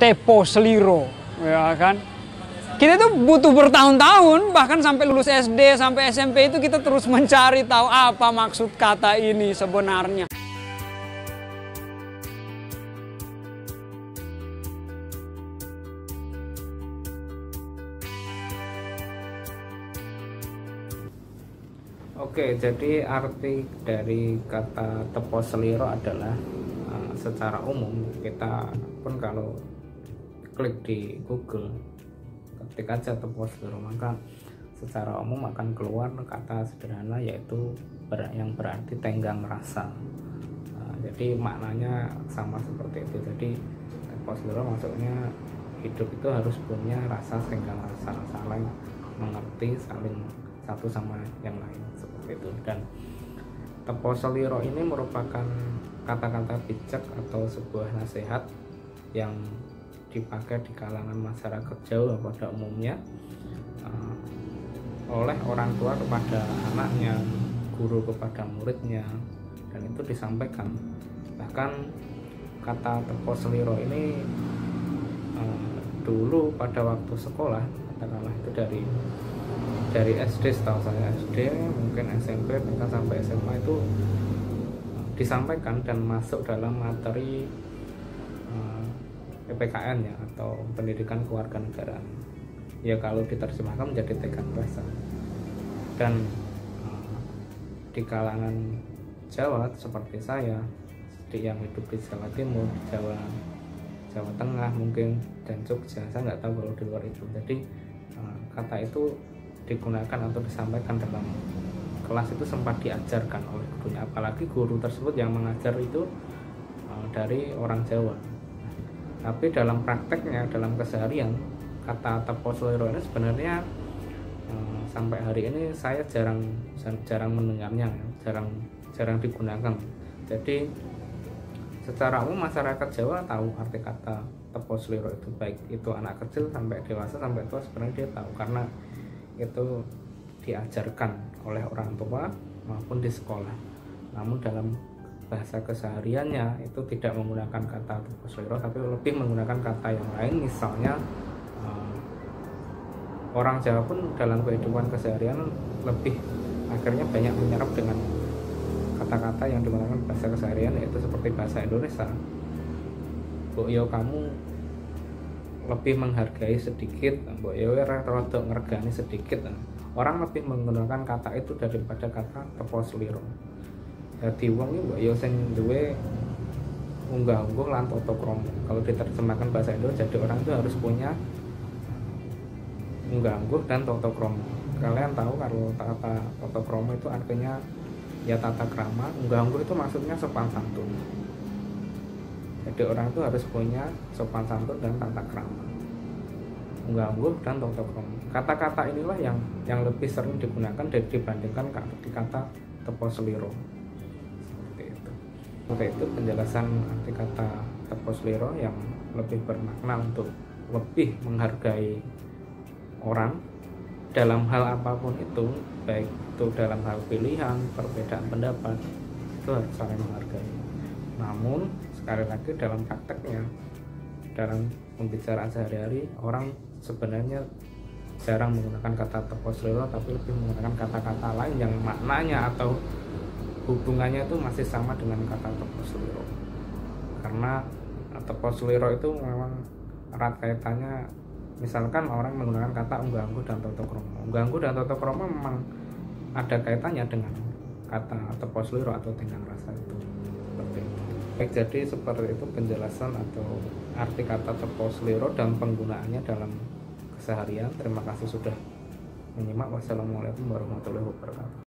Tepo Seliro, ya kan? Kita tuh butuh bertahun-tahun, bahkan sampai lulus SD, sampai SMP itu kita terus mencari tahu apa maksud kata ini sebenarnya. Oke, jadi arti dari kata Tepo Seliro adalah secara umum kita pun kalau klik di Google ketik aja Tepo Seliro, maka secara umum akan keluar kata sederhana yaitu yang berarti tenggang rasa. Jadi maknanya sama seperti itu. Jadi Tepo Seliro maksudnya hidup itu harus punya rasa tenggang rasa, saling mengerti, saling satu sama yang lain seperti itu. Dan Tepo Seliro ini merupakan kata-kata bijak atau sebuah nasihat yang dipakai di kalangan masyarakat Jawa pada umumnya oleh orang tua kepada anaknya, guru kepada muridnya, dan itu disampaikan. Bahkan kata Tepo Seliro ini dulu pada waktu sekolah, katakanlah itu dari SD, setahu saya SD, mungkin SMP, bahkan sampai SMA itu disampaikan dan masuk dalam materi PPKN ya, atau pendidikan kewarganegaraan. Ya kalau diterjemahkan menjadi tenggang rasa. Dan di kalangan Jawa seperti saya, yang hidup di Jawa Timur, Jawa Tengah mungkin, dan Jogja, saya nggak tahu kalau di luar itu. Jadi kata itu digunakan atau disampaikan dalam kelas itu sempat diajarkan oleh gurunya, apalagi guru tersebut yang mengajar itu dari orang Jawa. Tapi dalam prakteknya, dalam keseharian, kata Tepo Seliro ini sebenarnya sampai hari ini saya jarang mendengarnya, jarang digunakan. Jadi secara umum masyarakat Jawa tahu arti kata Tepo Seliro itu, baik itu anak kecil sampai dewasa sampai tua, sebenarnya dia tahu karena itu diajarkan oleh orang tua maupun di sekolah. Namun dalam bahasa kesehariannya itu tidak menggunakan kata Tepo Seliro, tapi lebih menggunakan kata yang lain. Misalnya orang Jawa pun dalam kehidupan keseharian lebih akhirnya banyak menyerap dengan kata-kata yang digunakan bahasa keseharian, yaitu seperti bahasa Indonesia. Mbok yo kamu lebih menghargai sedikit, mbok yo rada ngergani sedikit. Orang lebih menggunakan kata itu daripada kata Tepo Seliro. Jadi wong iki mbok yo sing duwe unggah-ungguh lan tata krama. Kalau diterjemahkan bahasa Indonesia, jadi orang itu harus punya unggah-ungguh dan tata krama. Kalian tahu kalau kata tata krama itu artinya ya tata krama, unggah-ungguh itu maksudnya sopan santun. Jadi orang itu harus punya sopan santun dan tata krama, unggah-ungguh dan tata krama. Kata-kata inilah yang lebih sering digunakan dibandingkan kata Tepo Seliro. Seperti itu penjelasan arti kata Tepo Seliro yang lebih bermakna untuk lebih menghargai orang dalam hal apapun itu, baik itu dalam hal pilihan, perbedaan pendapat, itu harus saling menghargai. Namun sekali lagi dalam prakteknya, dalam pembicaraan sehari-hari, orang sebenarnya jarang menggunakan kata Tepo Seliro, tapi lebih menggunakan kata-kata lain yang maknanya atau hubungannya itu masih sama dengan kata Tepo Seliro. Karena Tepo Seliro itu memang erat kaitannya, misalkan orang menggunakan kata unggah-ungguh dan tata krama. Unggah-ungguh dan tata krama memang ada kaitannya dengan kata Tepo Seliro atau tenggang rasa itu. Seperti itu. Baik, jadi seperti itu penjelasan atau arti kata Tepo Seliro dan penggunaannya dalam keseharian. Terima kasih sudah menyimak. Wassalamualaikum warahmatullahi wabarakatuh.